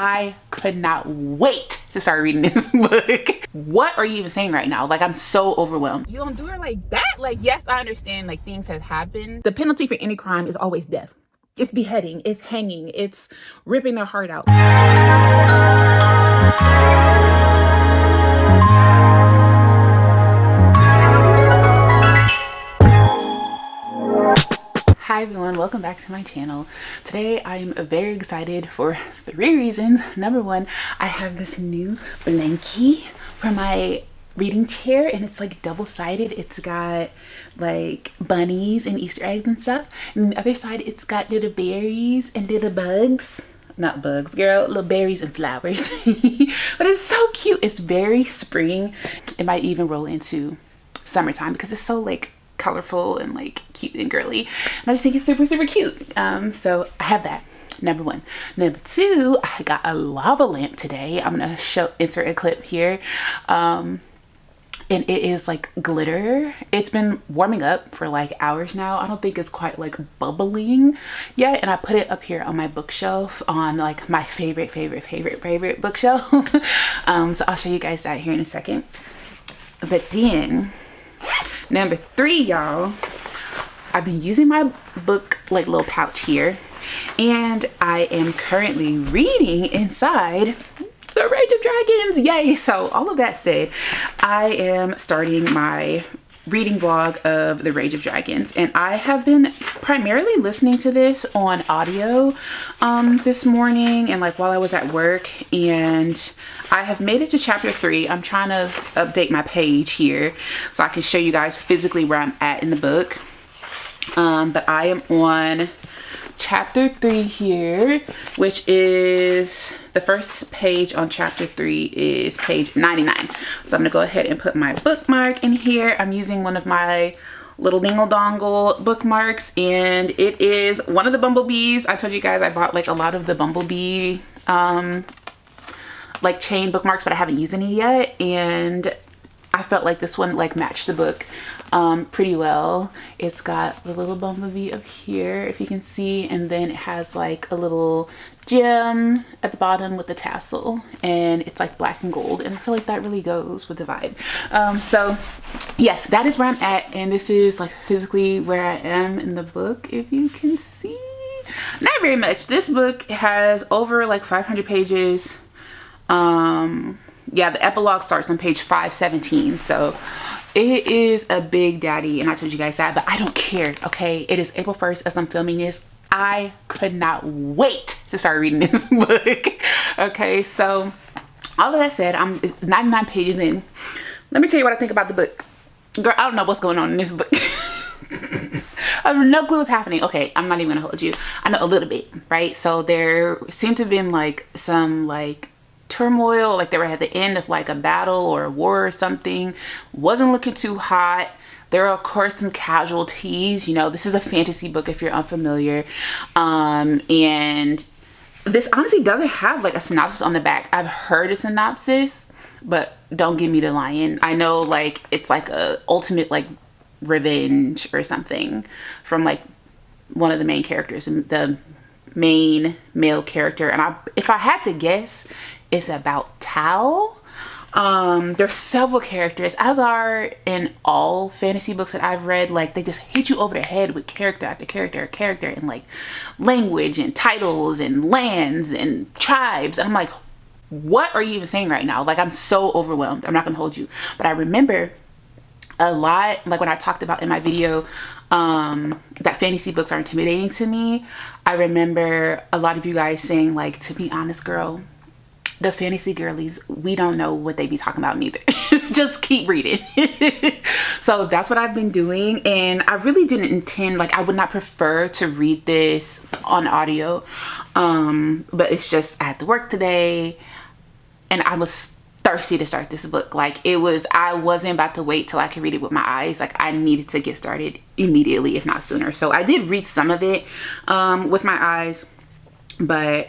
I could not wait to start reading this book. What are you even saying right now? Like, I'm so overwhelmed. You don't do it like that? Like, yes, I understand, like, things have happened. The penalty for any crime is always death. It's beheading, it's hanging, it's ripping their heart out. Hi everyone, welcome back to my channel. Today I am very excited for 3 reasons. Number 1, I have this new blankie for my reading chair, and it's like double-sided. It's got like bunnies and Easter eggs and stuff, and the other side it's got little berries and little bugs. Not bugs, girl, little berries and flowers. But it's so cute. It's very spring. It might even roll into summertime because it's so like colorful and like cute and girly, and I just think it's super cute. So I have that, number 1. Number 2, I got a lava lamp today. I'm gonna insert a clip here, and it is like glitter. It's been warming up for like hours now. I don't think it's quite like bubbling yet, and I put it up here on my bookshelf, on like my favorite bookshelf. So I'll show you guys that here in a second. But then number 3, y'all, I've been using my book like little pouch here, and I am currently reading inside The Rage of Dragons. Yay! So all of that said, I am starting my reading vlog of The Rage of Dragons, and I have been primarily listening to this on audio this morning and like while I was at work, and I have made it to chapter 3. I'm trying to update my page here so I can show you guys physically where I'm at in the book. But I am on chapter 3 here, which is the first page on chapter 3 is page 99. So I'm gonna go ahead and put my bookmark in here. I'm using one of my little dingle dongle bookmarks, and it is one of the bumblebees. I told you guys I bought like a lot of the bumblebee like chain bookmarks, but I haven't used any yet, and I felt like this one like matched the book pretty well. It's got the little bumblebee up here, if you can see, and then it has like a little gem at the bottom with the tassel, and it's like black and gold, and I feel like that really goes with the vibe. So yes, that is where I'm at, and this is like physically where I am in the book, if you can see. Not very much. This book has over like 500 pages. Yeah, the epilogue starts on page 517, so it is a big daddy, and I told you guys that, but I don't care. Okay, it is April 1st as I'm filming this. I could not wait to start reading this book. Okay, so all of that said, I'm 99 pages in. Let me tell you what I think about the book. Girl, I don't know what's going on in this book. I have no clue what's happening. Okay, I'm not even gonna hold you. I know a little bit, right? So there seemed to have been like some like turmoil, like they were at the end of like a battle or a war or something. Wasn't looking too hot. There are of course some casualties. You know, this is a fantasy book if you're unfamiliar, and this honestly doesn't have like a synopsis on the back. I've heard a synopsis, but don't give me the lion. I know like it's like a ultimate like revenge or something from like one of the main characters, the main male character, and if I had to guess, it's about Tao. There's several characters, as are in all fantasy books that I've read. Like they just hit you over the head with character after character and like language and titles and lands and tribes, and I'm like, what are you even saying right now? Like, I'm so overwhelmed. I'm not gonna hold you, but I remember a lot, like when I talked about in my video that fantasy books are intimidating to me. I remember a lot of you guys saying like, to be honest, girl, the fantasy girlies, we don't know what they be talking about neither. Just keep reading. So that's what I've been doing, and I really didn't intend, like I would not prefer to read this on audio, but it's just I had to work today, and I was thirsty to start this book. Like I wasn't about to wait till I could read it with my eyes. Like I needed to get started immediately, if not sooner. So I did read some of it with my eyes, but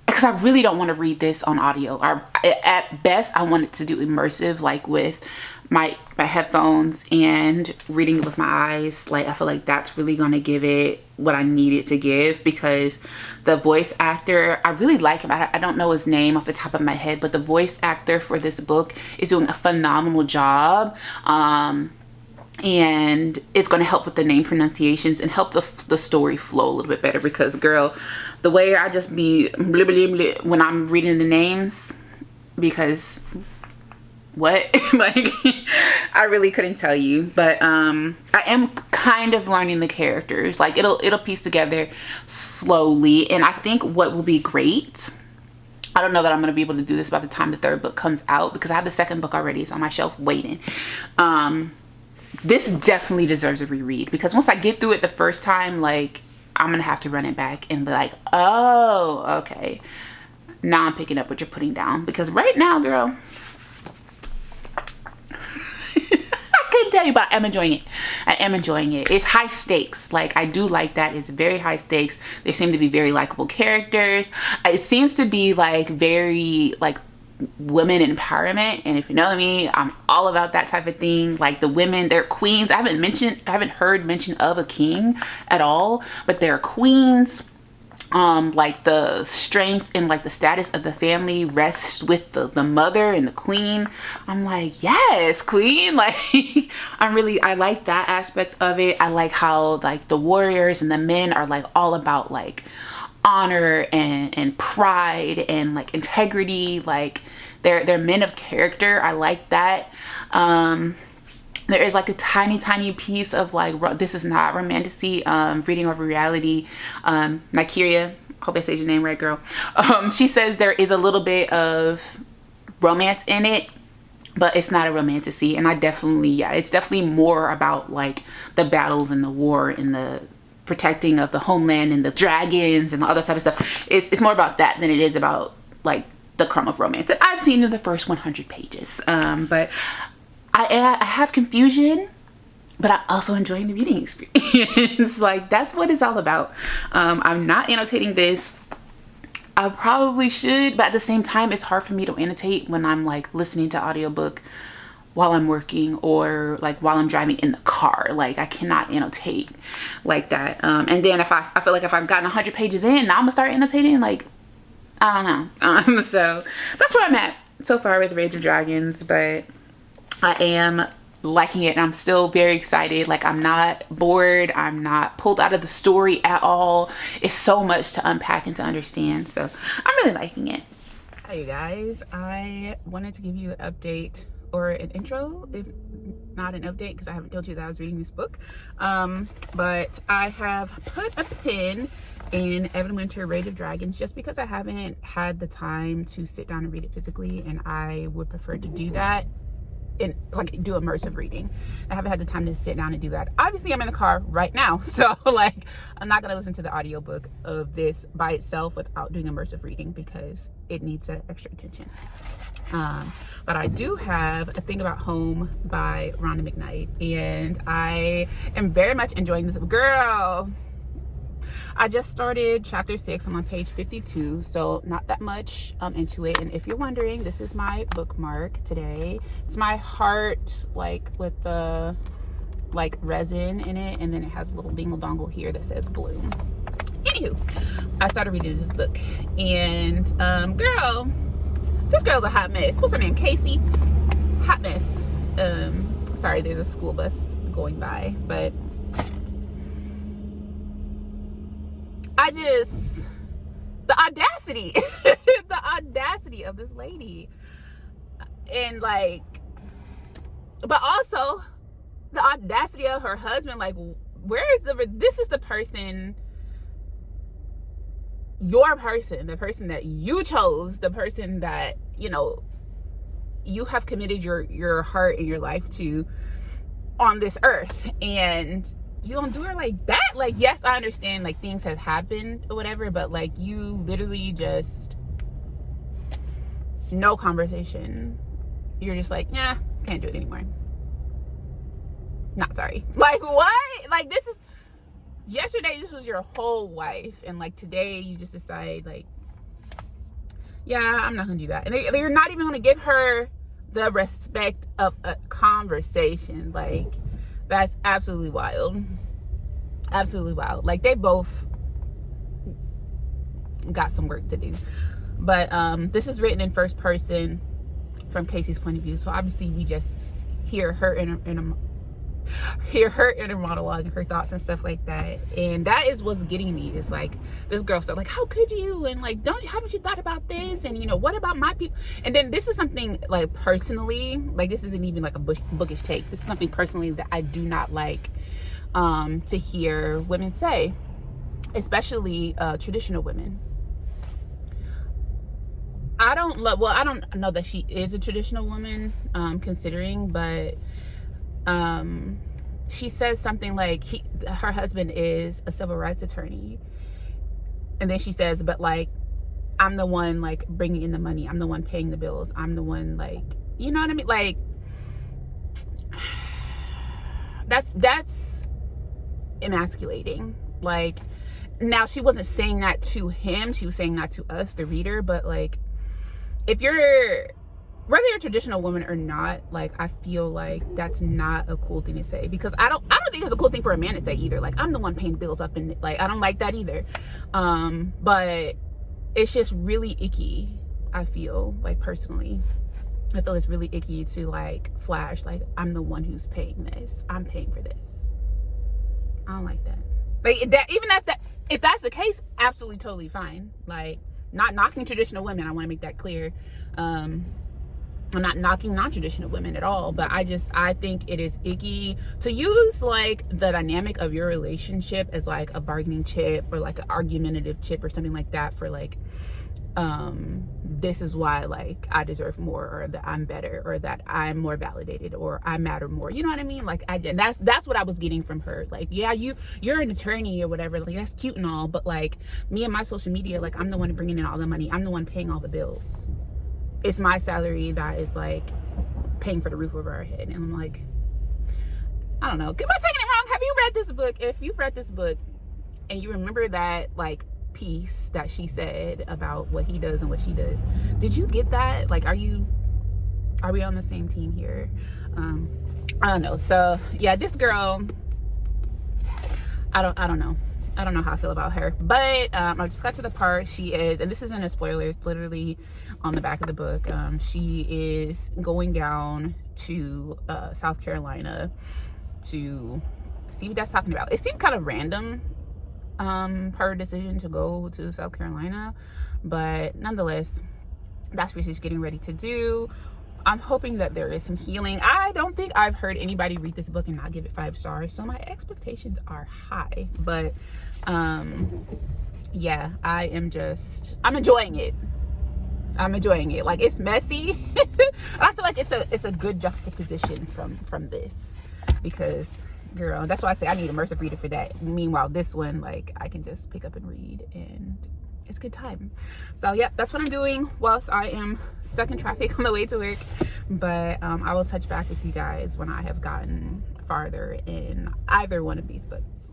because I really don't want to read this on audio, or at best I wanted to do immersive, like with my headphones and reading it with my eyes, like I feel like that's really gonna give it what I need it to give, because the voice actor, I really like him. I don't know his name off the top of my head, but the voice actor for this book is doing a phenomenal job. And it's going to help with the name pronunciations and help the story flow a little bit better, because girl, the way I just be blah, blah, blah, when I'm reading the names, because what like I really couldn't tell you. But I am kind of learning the characters, like it'll piece together slowly. And I think what will be great, I don't know that I'm going to be able to do this by the time the third book comes out, because I have the second book already. It's on my shelf waiting. This definitely deserves a reread, because once I get through it the first time, like I'm gonna have to run it back and be like, oh, okay, now I'm picking up what you're putting down. Because right now, girl, I couldn't tell you, but I'm enjoying it. I am enjoying it. It's high stakes. Like, I do like that. It's very high stakes. There seem to be very likable characters. It seems to be like very like women empowerment, and if you know me, I'm all about that type of thing. Like, the women, they're queens. I haven't heard mention of a king at all, but they're queens. Like, the strength and like the status of the family rests with the mother and the queen. I'm like, yes, queen. Like, I like that aspect of it. I like how like the warriors and the men are like all about like honor and pride and like integrity. Like, they're men of character. I like that. There is like a tiny piece of like, this is not romantasy, reading over reality. Nikeria, hope I say your name right, girl. She says there is a little bit of romance in it, but it's not a romantasy. And I definitely, yeah, it's definitely more about like the battles and the war and the protecting of the homeland and the dragons and the other type of stuff. It's more about that than it is about like the crumb of romance that I've seen in the first 100 pages. But I have confusion, but I'm also enjoying the reading experience. Like, that's what it's all about. I'm not annotating this. I probably should, but at the same time, it's hard for me to annotate when I'm like listening to audiobook while I'm working, or like while I'm driving in the car. Like, I cannot annotate like that. And then if I feel like if I've gotten 100 pages in, now I'm gonna start annotating, like, I don't know. So that's where I'm at so far with Rage of Dragons, but I am liking it and I'm still very excited. Like, I'm not bored. I'm not pulled out of the story at all. It's so much to unpack and to understand. So I'm really liking it. Hi, you guys. I wanted to give you an update, or an intro, if not an update, because I haven't told you that I was reading this book. But I have put a pin in Evan Winter Rage of Dragons just because I haven't had the time to sit down and read it physically, and I would prefer to do that and like do immersive reading. I haven't had the time to sit down and do that. Obviously, I'm in the car right now, so like I'm not gonna listen to the audiobook of this by itself without doing immersive reading, because it needs that extra attention. But I do have A Thing About Home by Rhonda McKnight, and I am very much enjoying this. Girl, I just started chapter 6. I'm on page 52, so not that much into it. And if you're wondering, this is my bookmark today. It's my heart, like with the like resin in it, and then it has a little dingle dongle here that says bloom. Anywho, I started reading this book, and girl, this girl's a hot mess. What's her name? Casey. Hot mess. Sorry, there's a school bus going by, but the audacity, the audacity of this lady, and like, but also the audacity of her husband. Like, this is the person, your person, the person that you chose, the person that, you know, you have committed your heart and your life to on this earth, and you don't do her like that. Like, yes, I understand like things have happened or whatever, but like, you literally just, no conversation, you're just like, yeah, can't do it anymore, not sorry. Like, what? Like, this is, yesterday this was your whole wife, and like today you just decide like, yeah, I'm not gonna do that. And they're not even gonna give her the respect of a conversation. Like, that's absolutely wild. Absolutely wild. Like, they both got some work to do. But this is written in first person from Casey's point of view, so obviously we just hear her inner monologue and her thoughts and stuff like that. And that is what's getting me. It's like, this girl said, like, how could you, and like, haven't you thought about this, and you know, what about my people? And then this is something, like, personally, like, this isn't even like a bookish take, this is something personally that I do not like to hear women say, especially traditional women. I don't know that she is a traditional woman, considering, but she says something like her husband is a civil rights attorney, and then she says, but like, I'm the one like bringing in the money, I'm the one paying the bills, I'm the one, like, you know what I mean? Like, that's emasculating. Like, now she wasn't saying that to him, she was saying that to us, the reader, but like, if you're, whether you're a traditional woman or not, like, I feel like that's not a cool thing to say, because I don't think it's a cool thing for a man to say either. Like, I'm the one paying bills up, and like, I don't like that either. But it's just really icky. I feel like, personally, I feel it's really icky to like flash like, I'm the one who's paying this, I'm paying for this. I don't like that. Like, that, even if that's the case, absolutely, totally fine. Like, not knocking traditional women, I want to make that clear. I'm not knocking non-traditional women at all, but I think it is icky to use like the dynamic of your relationship as like a bargaining chip, or like an argumentative chip, or something like that, for like, this is why like I deserve more, or that I'm better, or that I'm more validated, or I matter more. You know what I mean? Like, that's what I was getting from her. Like, yeah, you're an attorney or whatever, like, that's cute and all, but like, me and my social media, like, I'm the one bringing in all the money, I'm the one paying all the bills. It's my salary that is like paying for the roof over our head. And I'm like, I don't know, am I taking it wrong? Have you read this book? If you've read this book and you remember that like piece that she said about what he does and what she does, did you get that? Like, are we on the same team here? I don't know. So yeah, this girl, I don't know how I feel about her, but I just got to the part she is, and this isn't a spoiler, it's literally on the back of the book. She is going down to South Carolina to see what that's talking about. It seemed kind of random, her decision to go to South Carolina, but nonetheless, that's what she's getting ready to do. I'm hoping that there is some healing. I don't think I've heard anybody read this book and not give it 5 stars, so my expectations are high. But yeah, I'm enjoying it. Like, it's messy. I feel like it's a good juxtaposition from this, because girl, that's why I say I need immersive reader for that. Meanwhile, this one, like, I can just pick up and read, and it's a good time. So yeah, that's what I'm doing whilst I am stuck in traffic on the way to work. But I will touch back with you guys when I have gotten farther in either one of these books.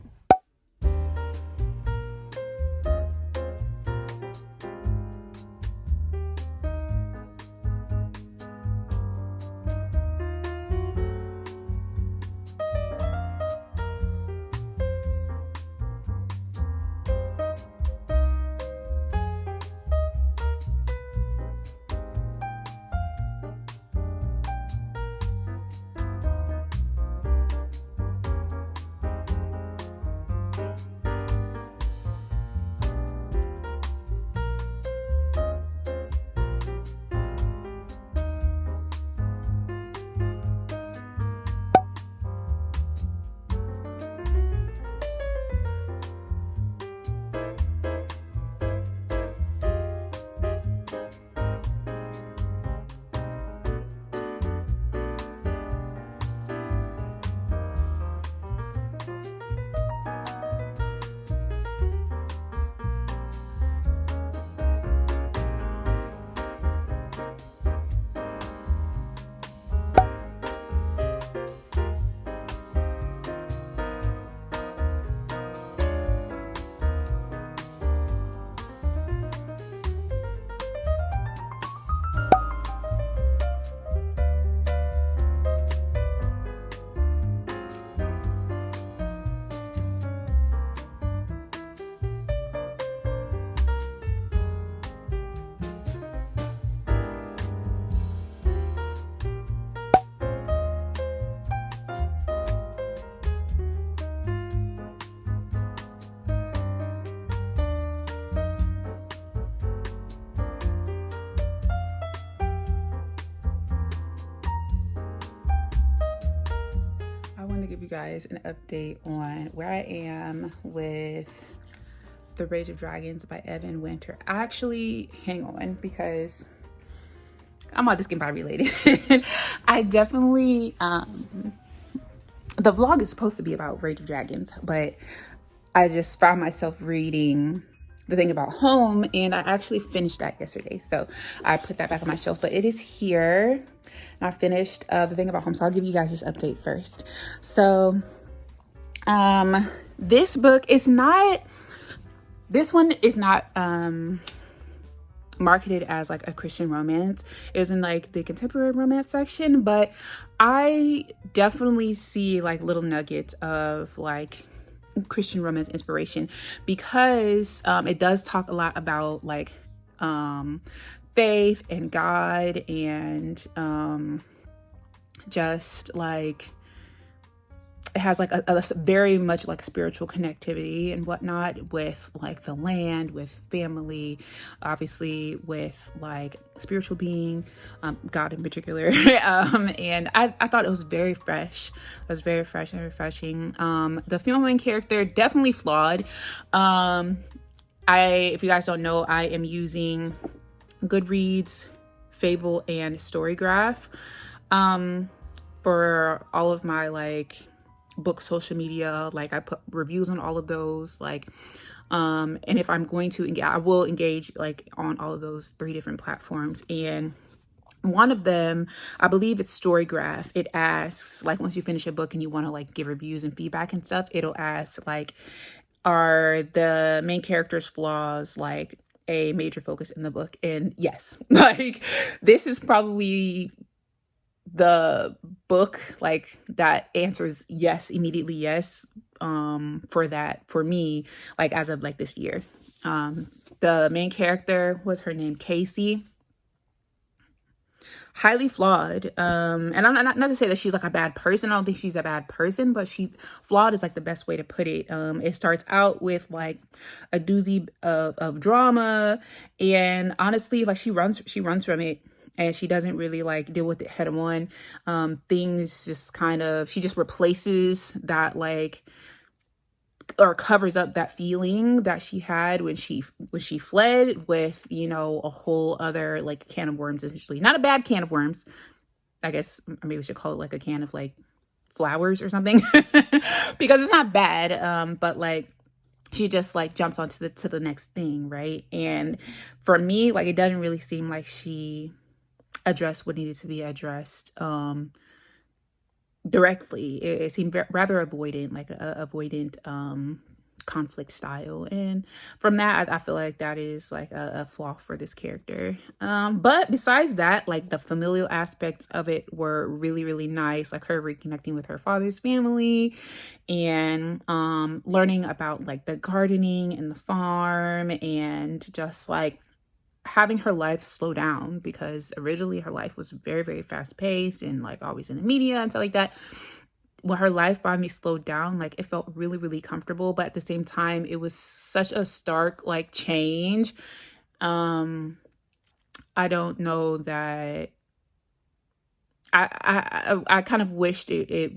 you guys an update on where I am with The Rage of Dragons by Evan Winter. Actually, hang on, because I'm all discombobulated. I definitely, the vlog is supposed to be about Rage of Dragons, but I just found myself reading The Thing About Home, and I actually finished that yesterday. So I put that back on my shelf, but it is here. And I finished The Thing About Home. So I'll give you guys this update first. So this book is not, this one is not marketed as like a Christian romance. It was in like the contemporary romance section, but I definitely see like little nuggets of like Christian romance inspiration, because it does talk a lot about like faith and God, and just like it has like a very much like spiritual connectivity and whatnot with like the land, with family, obviously with like spiritual being, God in particular. And I thought it was very fresh. It was very fresh and refreshing. The female main character, definitely flawed. If you guys don't know, I am using Goodreads, Fable, and Storygraph for all of my like book social media. Like I put reviews on all of those, like and if I'm going to engage, I will engage like on all of those 3 different platforms. And one of them, I believe it's Storygraph, it asks like once you finish a book and you want to like give reviews and feedback and stuff, it'll ask like, are the main character's flaws like a major focus in the book? And yes, like this is probably the book like that answers yes, immediately yes, for me, like as of like this year. The main character, was her name Casey, highly flawed, and I'm not to say that she's like a bad person. I don't think she's a bad person, but she's flawed is like the best way to put it. It starts out with like a doozy of drama, and honestly like she runs from it, and she doesn't really like deal with it head on. Things just kind of, she just replaces that like, or covers up that feeling that she had when she fled with, you know, a whole other like can of worms, essentially. Not a bad can of worms, I guess maybe we should call it like a can of like flowers or something, because it's not bad, but like she just like jumps onto the next thing, right? And for me, like it doesn't really seem like she addressed what needed to be addressed directly. It seemed rather avoidant, like a avoidant conflict style, and from that I feel like that is like a flaw for this character. But besides that, like the familial aspects of it were really, really nice, like her reconnecting with her father's family, and learning about like the gardening and the farm, and just like having her life slow down, because originally her life was very, very fast paced and like always in the media and stuff like that. When her life finally slowed down, like it felt really, really comfortable, but at the same time it was such a stark like change. I don't know that I kind of wished it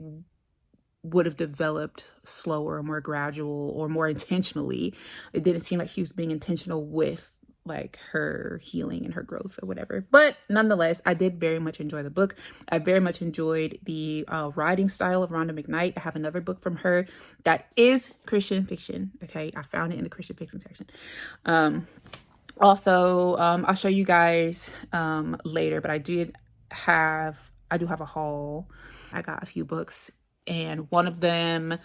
would have developed slower, more gradual, or more intentionally. It didn't seem like she was being intentional with like her healing and her growth or whatever. But nonetheless, I did very much enjoy the book. I very much enjoyed the writing style of Rhonda McKnight. I have another book from her that is Christian fiction. Okay, I found it in the Christian fiction section. Also, I'll show you guys later, but I do have a haul. I got a few books, and one of them,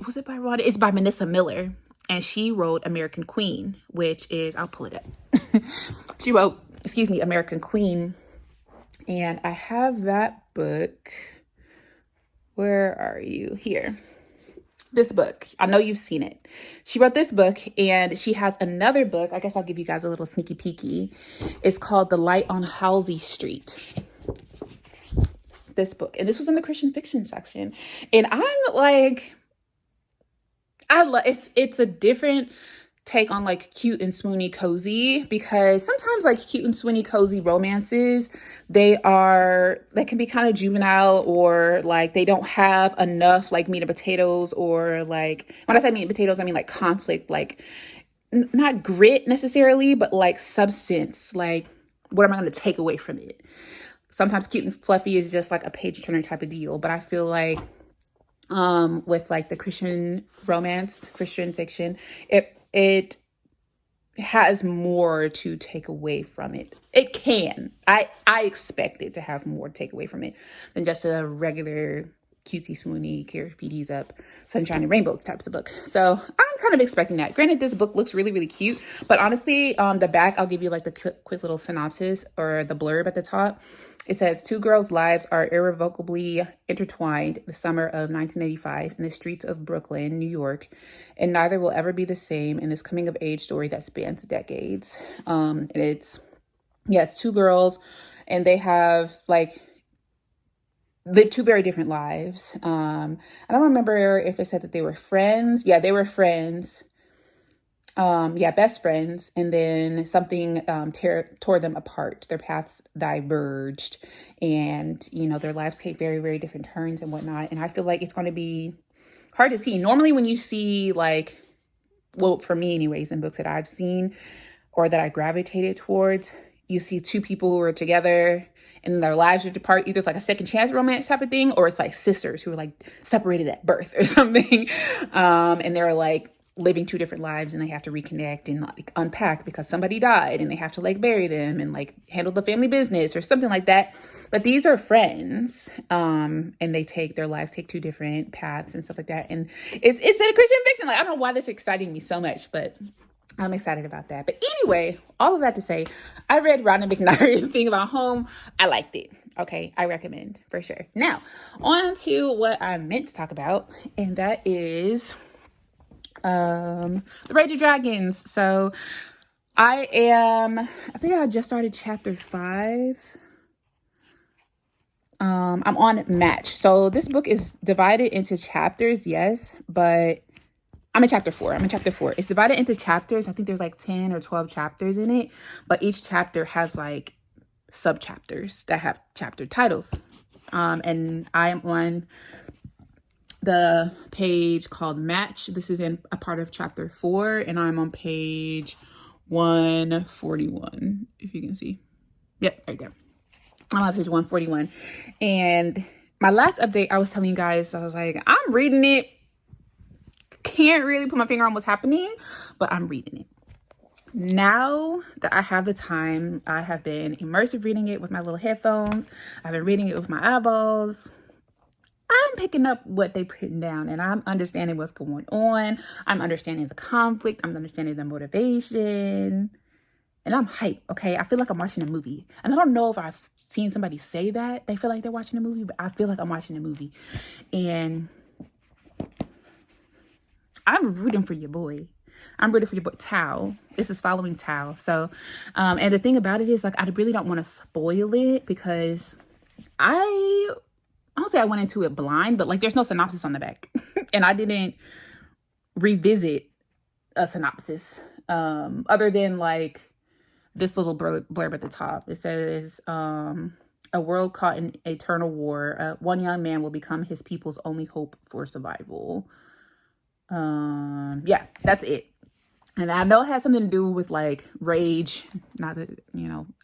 was it by Rhonda? It's by Vanessa Miller. And she wrote American Queen, which is, I'll pull it up. She wrote, American Queen. And I have that book. Where are you? Here. This book. I know you've seen it. She wrote this book, and she has another book. I guess I'll give you guys a little sneaky peeky. It's called The Light on Halsey Street. This book. And this was in the Christian fiction section. And I'm like, it's a different take on like cute and swoony cozy, because sometimes like cute and swoony cozy romances, they can be kind of juvenile, or like they don't have enough like meat and potatoes, or like when I say meat and potatoes, I mean like conflict, like not grit necessarily, but like substance. Like, what am I going to take away from it? Sometimes cute and fluffy is just like a page turner type of deal, but I feel like with like the Christian romance, Christian fiction, it has more to take away from it. It can. I expect it to have more to take away from it than just a regular cutesy swoony, carefeeties up, sunshine and rainbows types of book. So I'm kind of expecting that. Granted, this book looks really, really cute, but honestly, the back, I'll give you like the quick little synopsis, or the blurb at the top. It says, two girls' lives are irrevocably intertwined the summer of 1985 in the streets of Brooklyn, New York, and neither will ever be the same in this coming of age story that spans decades. And it's two girls, and they have like lived two very different lives. I don't remember if it said that they were friends. Yeah, they were friends. Best friends. And then something tore them apart. Their paths diverged, and their lives take very, very different turns and whatnot. And I feel like it's going to be hard to see. Normally when you see like, well, for me anyways, in books that I've seen or that I gravitated towards, you see two people who are together and their lives are apart. Either it's like a second chance romance type of thing, or it's like sisters who are like separated at birth or something. And they're like living two different lives, and they have to reconnect and like unpack because somebody died, and they have to like bury them and like handle the family business or something like that. But these are friends, and their lives take two different paths and stuff like that. And it's a Christian fiction. Like, I don't know why this is exciting me so much, but I'm excited about that. But anyway, all of that to say, I read Rhonda McKnight Thing About Home. I liked it. Okay, I recommend for sure. Now, on to what I meant to talk about, and that is the Rage of Dragons. So I think I just started chapter 5. I'm on Match. So this book is divided into chapters, yes, but I'm in chapter 4. It's divided into chapters. I think there's like 10 or 12 chapters in it, but each chapter has like sub-chapters that have chapter titles. And I am on the page called Match. This is in a part of chapter 4, and I'm on page 141, if you can see. Yep, right there. I'm on page 141. And my last update, I was telling you guys, I was like, I'm reading it. Can't really put my finger on what's happening, but I'm reading it. Now that I have the time, I have been immersive reading it with my little headphones. I've been reading it with my eyeballs. I'm picking up what they putting down, and I'm understanding what's going on. I'm understanding the conflict. I'm understanding the motivation, and I'm hyped. Okay, I feel like I'm watching a movie, and I don't know if I've seen somebody say that they feel like they're watching a movie, but I feel like I'm watching a movie, and I'm rooting for your boy. I'm rooting for your boy, Tao. This is following Tao. So, and the thing about it is, like, I really don't want to spoil it, because I don't say I went into it blind, but like, there's no synopsis on the back. And I didn't revisit a synopsis, other than like this little blurb at the top. It says, a world caught in eternal war. One young man will become his people's only hope for survival. Yeah, that's it. And I know it has something to do with like rage, not that,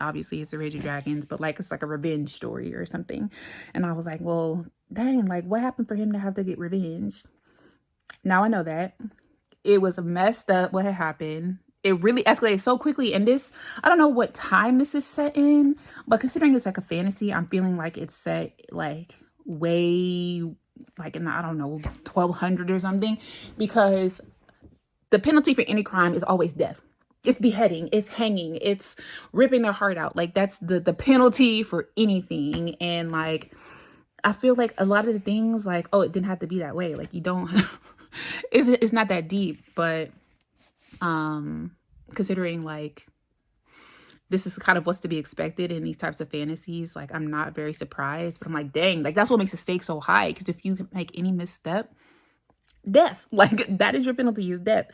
obviously it's the Rage of Dragons, but like it's like a revenge story or something. And I was like, well, dang, like what happened for him to have to get revenge? Now I know that it was messed up what had happened. It really escalated so quickly. And this, I don't know what time this is set in, but considering it's like a fantasy, I'm feeling like it's set like way like in, I don't know, 1200 or something, because the penalty for any crime is always death. It's beheading, it's hanging, it's ripping their heart out. Like that's the penalty for anything. And like, I feel like a lot of the things like, oh, it didn't have to be that way. Like you don't, it's not that deep, but considering like, this is kind of what's to be expected in these types of fantasies. Like, I'm not very surprised, but I'm like, dang, like that's what makes the stakes so high. Because if you make any misstep, death. Like, that is your penalty, is death.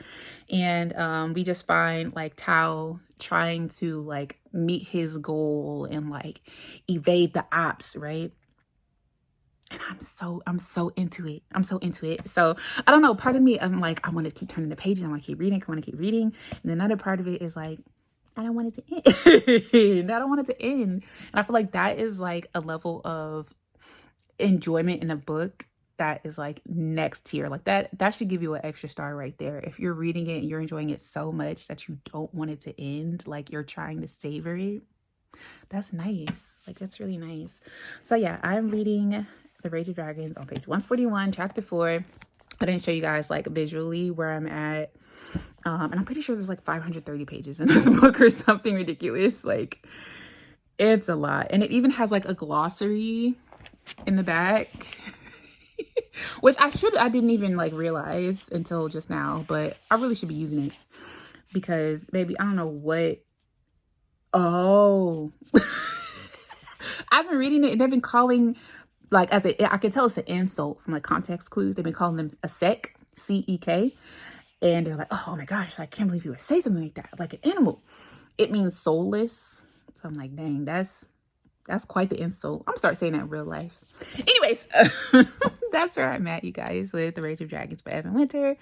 And we just find like Tao trying to like meet his goal and like evade the ops, right? And I'm so into it. I'm so into it. So I don't know, part of me, I'm like, I want to keep turning the pages, I want to keep reading, I want to keep reading. And another part of it is like, I don't want it to end. I don't want it to end. And I feel like that is like a level of enjoyment in a book that is like next tier. Like that should give you an extra star right there. If you're reading it and you're enjoying it so much that you don't want it to end, like you're trying to savor it, that's nice. Like, that's really nice. So yeah, I'm reading The Rage of Dragons on page 141, chapter 4. I didn't show you guys like visually where I'm at. And I'm pretty sure there's like 530 pages in this book or something ridiculous. Like, it's a lot. And it even has like a glossary in the back, which I didn't even like realize until just now, but I really should be using it because maybe, I don't know what. Oh, I've been reading it and they've been calling, like, I can tell it's an insult from like context clues. They've been calling them a sec, C-E-K. And they're like, oh my gosh, I can't believe you would say something like that, like an animal. It means soulless. So I'm like, dang, that's quite the insult. I'm gonna start saying that in real life. Anyways, that's where I'm at, you guys, with The Rage of Dragons by Evan Winter.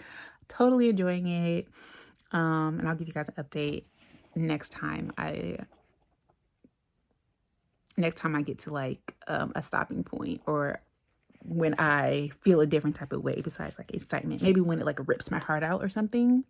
Totally enjoying it. And I'll give you guys an update next time I get to like a stopping point, or when I feel a different type of way besides like excitement. Maybe when it like rips my heart out or something.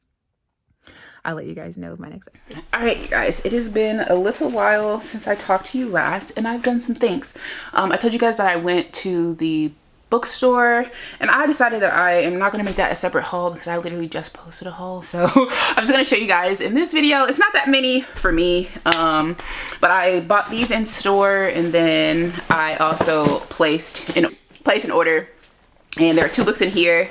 I'll let you guys know my next update. All right, you guys, it has been a little while since I talked to you last, and I've done some things. I told you guys that I went to the bookstore, and I decided that I am not going to make that a separate haul because I literally just posted a haul. So I'm just going to show you guys in this video. It's not that many for me, but I bought these in store, and then I also placed an order, and there are 2 books in here.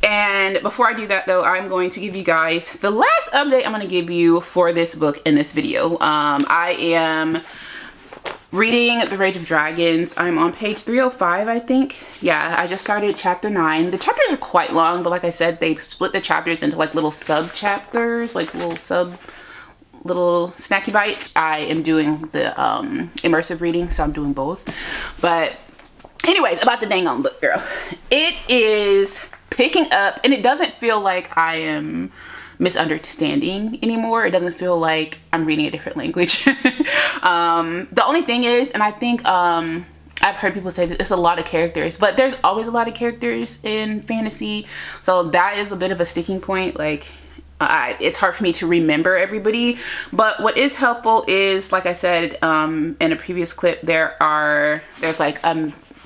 And before I do that though, I'm going to give you guys the last update I'm going to give you for this book in this video. I am reading The Rage of Dragons. I'm on page 305, I think. Yeah, I just started chapter 9. The chapters are quite long, but like I said, they split the chapters into like little sub chapters, like little snacky bites. I am doing the immersive reading, so I'm doing both. But anyways, about the dang on book, girl. It is picking up, and it doesn't feel like I am misunderstanding anymore. It doesn't feel like I'm reading a different language. The only thing is, and I think I've heard people say that it's a lot of characters, but there's always a lot of characters in fantasy, so that is a bit of a sticking point. Like, it's hard for me to remember everybody, but what is helpful is, like I said in a previous clip, there's like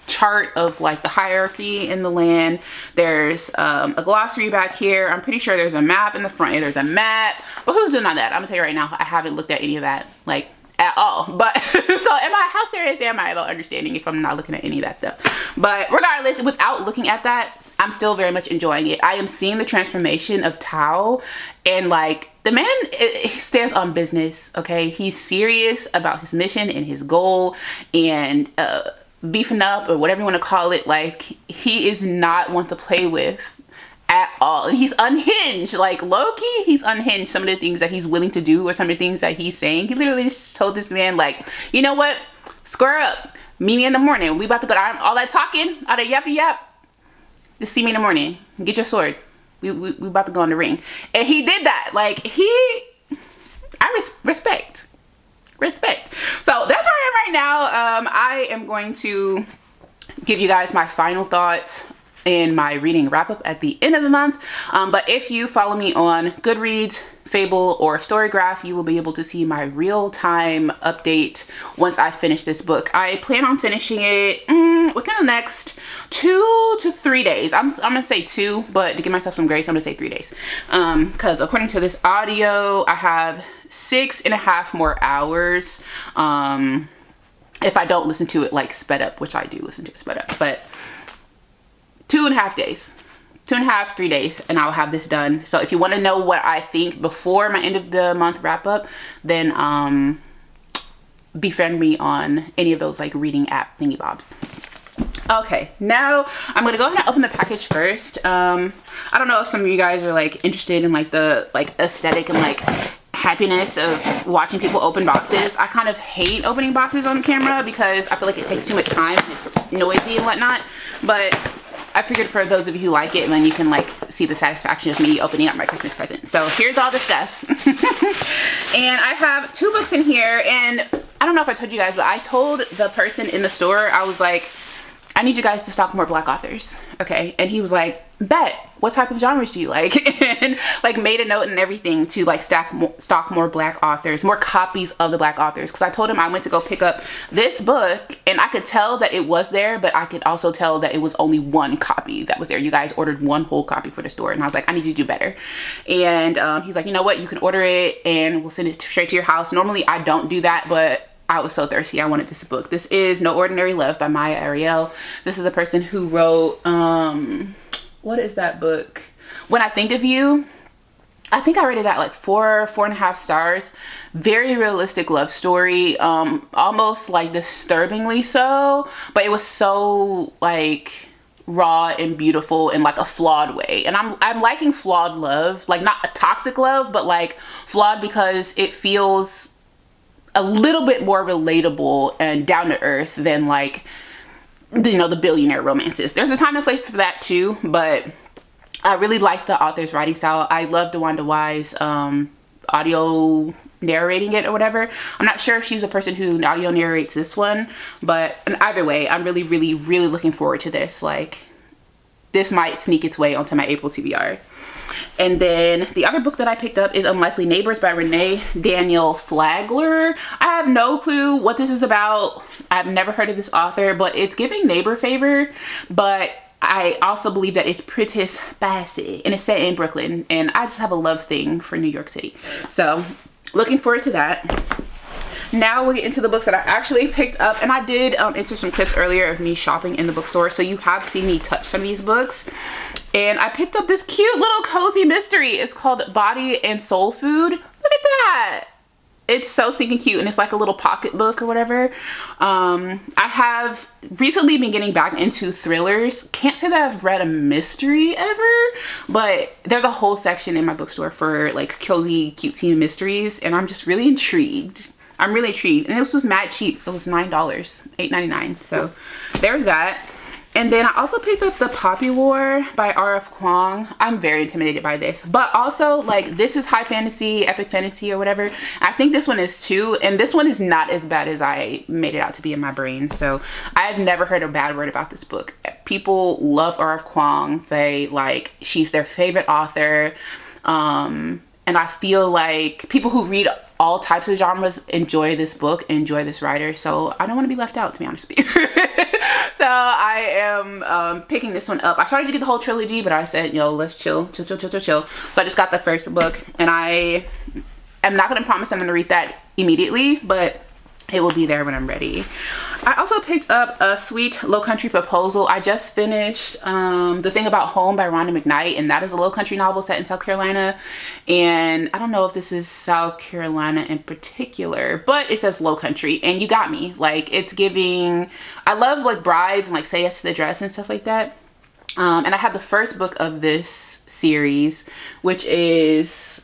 chart of like the hierarchy in the land. There's a glossary back here. I'm pretty sure there's a map in the front. Yeah, there's a map, but who's doing all that? I'm gonna tell you right now, I haven't looked at any of that like at all. But so how serious am I about understanding if I'm not looking at any of that stuff? But regardless, without looking at that, I'm still very much enjoying it. I am seeing the transformation of Tao, and like the man, he stands on business. Okay, he's serious about his mission and his goal, and beefing up, or whatever you want to call it. Like, he is not one to play with at all, and he's unhinged. Like, low-key, he's unhinged. Some of the things that he's willing to do, or some of the things that he's saying, he literally just told this man, like, you know what, square up, meet me in the morning, we about to go to all that talking, all that yappy yap, just see me in the morning, get your sword, we about to go in the ring. And he did that. Like, I respect. So that's where I am right now. I am going to give you guys my final thoughts in my reading wrap up at the end of the month. But if you follow me on Goodreads, Fable, or Storygraph, you will be able to see my real-time update once I finish this book. I plan on finishing it within the next 2 to 3 days. I'm gonna say 2, but to give myself some grace, I'm gonna say 3 days. Because according to this audio, I have 6.5 more hours if I don't listen to it like sped up, which I do listen to it sped up. But 2.5 days, 2.5, 3 days, and I'll have this done. So if you want to know what I think before my end of the month wrap up, then befriend me on any of those like reading app thingy bobs. Okay, now I'm gonna go ahead and open the package first. I don't know if some of you guys are like interested in like the aesthetic and like happiness of watching people open boxes. I kind of hate opening boxes on camera because I feel like it takes too much time and it's noisy and whatnot, but I figured for those of you who like it, and then you can like see the satisfaction of me opening up my Christmas present. So here's all the stuff. And I have 2 books in here, and I don't know if I told you guys, but I told the person in the store, I was like, I need you guys to stock more Black authors, okay? And he was like, bet, what type of genres do you like? And like made a note and everything to like stock more Black authors, more copies of the Black authors. Because I told him I went to go pick up this book and I could tell that it was there, but I could also tell that it was only 1 copy that was there. You guys ordered 1 whole copy for the store, and I was like, I need you to do better. And he's like, you know what, you can order it and we'll send it straight to your house. Normally I don't do that, but I was so thirsty. I wanted this book. This is No Ordinary Love by Maya Ariel. This is a person who wrote, what is that book? When I Think of You. I think I rated that like 4.5 stars. Very realistic love story. Almost like disturbingly so, but it was so like raw and beautiful in like a flawed way. And I'm liking flawed love, like not a toxic love, but like flawed because it feels a little bit more relatable and down to earth than like, you know, the billionaire romances. There's a time and place for that too, but I really like the author's writing style. I love DeWanda Wise audio narrating it or whatever. I'm not sure if she's the person who audio narrates this one, but either way, I'm really looking forward to this. Like, this might sneak its way onto my April TBR. And then the other book that I picked up is Unlikely Neighbors by Renee Daniel Flagler. I have no clue what this is about. I've never heard of this author, but it's giving neighbor favor. But I also believe that it's pretty spicy and it's set in Brooklyn. And I just have a love thing for New York City. So looking forward to that. Now we'll get into the books that I actually picked up, and I did enter some clips earlier of me shopping in the bookstore, so you have seen me touch some of these books. And I picked up this cute little cozy mystery. It's called Body and Soul Food. Look at that. It's so stinking cute, and it's like a little pocket book or whatever. I have recently been getting back into thrillers. Can't say that I've read a mystery ever, but there's a whole section in my bookstore for like cozy, cutesy mysteries, and I'm just really intrigued. I'm really intrigued. And this was mad cheap. It was $9, $8.99. So there's that. And then I also picked up The Poppy War by R.F. Kuang. I'm very intimidated by this. But also, like, this is high fantasy, epic fantasy or whatever. I think this one is too. And this one is not as bad as I made it out to be in my brain. So I've never heard a bad word about this book. People love R.F. Kuang. They, like, she's their favorite author. And I feel like people who read all types of genres enjoy this book, enjoy this writer. So I don't want to be left out, to be honest with you. So I am picking this one up. I started to get the whole trilogy, but I said, yo, let's chill. So I just got the first book, and I am not going to promise I'm going to read that immediately, but it will be there when I'm ready. I also picked up A Sweet Low Country Proposal. I just finished The Thing About Home by Rhonda McKnight, and that is a low country novel set in South Carolina. And I don't know if this is South Carolina in particular, but it says low country, and you got me. Like, it's giving, I love like brides and like Say Yes to the Dress and stuff like that. And I had the first book of this series, which is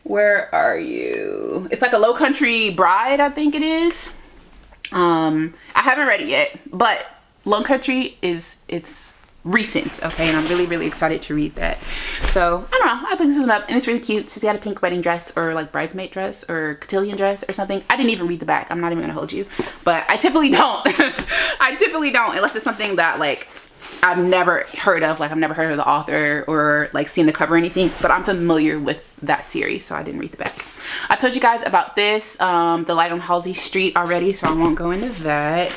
where are you? It's like a low country bride, I think it is. I haven't read it yet, but low country it's recent, okay, and I'm really excited to read that. So I don't know, I picked this one up, and it's really cute. She's got a pink wedding dress or like bridesmaid dress or cotillion dress or something. I didn't even read the back. I'm not even gonna hold you, but I typically don't. I typically don't, unless it's something that like I've never heard of, like I've never heard of the author or like seen the cover or anything, but I'm familiar with that series, so I didn't read the back. I told you guys about this, The Light on Halsey Street already, so I won't go into that.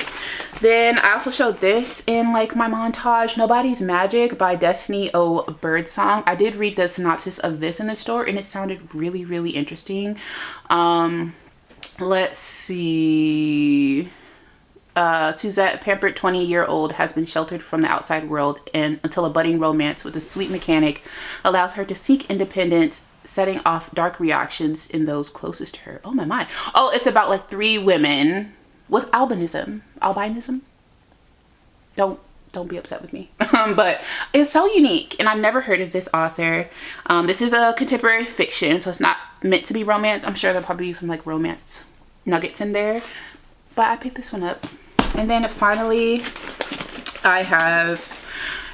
Then I also showed this in like my montage, Nobody's Magic by Destiny O. Birdsong. I did read the synopsis of this in the store, and it sounded really interesting. Let's see. Suzette, pampered 20-year-old, has been sheltered from the outside world until a budding romance with a sweet mechanic allows her to seek independence, setting off dark reactions in those closest to her. Oh my. Oh, it's about like 3 women with albinism. don't be upset with me. But it's so unique, and I've never heard of this author. This is a contemporary fiction, so it's not meant to be romance. I'm sure there'll probably be some like romance nuggets in there, but I picked this one up. And then finally I have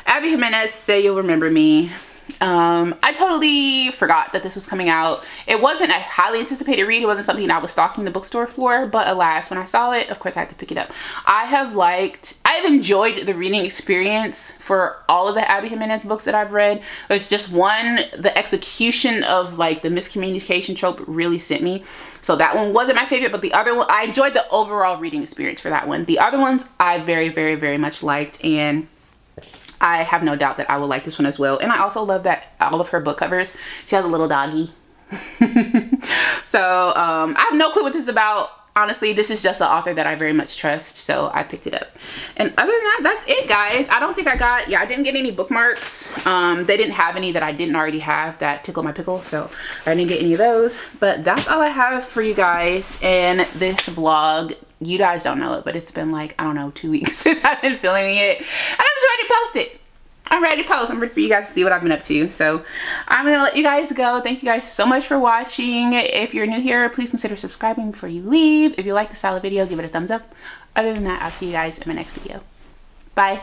Abby Jimenez, Say You'll Remember Me. I totally forgot that this was coming out. It wasn't a highly anticipated read. It wasn't something I was stalking the bookstore for, but alas, when I saw it, of course I had to pick it up. I've enjoyed the reading experience for all of the Abby Jimenez books that I've read. There's just one, the execution of like the miscommunication trope really sent me. So that one wasn't my favorite, but the other one, I enjoyed the overall reading experience for that one. The other ones I very, very, very much liked, and I have no doubt that I will like this one as well. And I also love that all of her book covers, she has a little doggy. So I have no clue what this is about. Honestly, this is just an author that I very much trust, so I picked it up. And other than that, that's it, guys. I don't think I didn't get any bookmarks. They didn't have any that I didn't already have that tickle my pickle, so I didn't get any of those. But that's all I have for you guys in this vlog. You guys don't know it, but it's been like, I don't know, 2 weeks since I've been filming it, and I'm just ready to post it. I'm ready to post. I'm ready for you guys to see what I've been up to. So I'm gonna let you guys go. Thank you guys so much for watching. If you're new here, please consider subscribing before you leave. If you like the style of video, give it a thumbs up. Other than that, I'll see you guys in my next video. Bye.